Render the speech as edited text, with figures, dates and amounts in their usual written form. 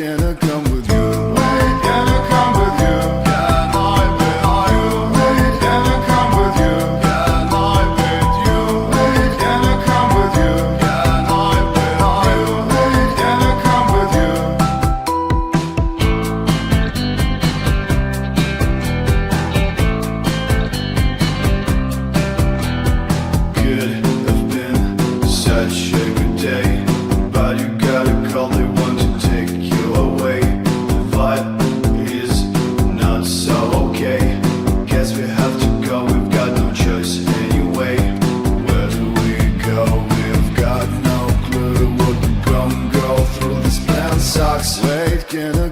can I come with you? Wait, can I come with you? Can I with you? Wait, can I come with you? Can I with you? Wait, can I come with you? Can I with you? Wait, can I come with you? Could have been such a good day, but you got a call, they want to take you away. The vibe is not so okay. Guess we have to go, we've got no choice anyway. Where do we go? We've got no clue. We're gonna go through this plan sucks. Wait, can I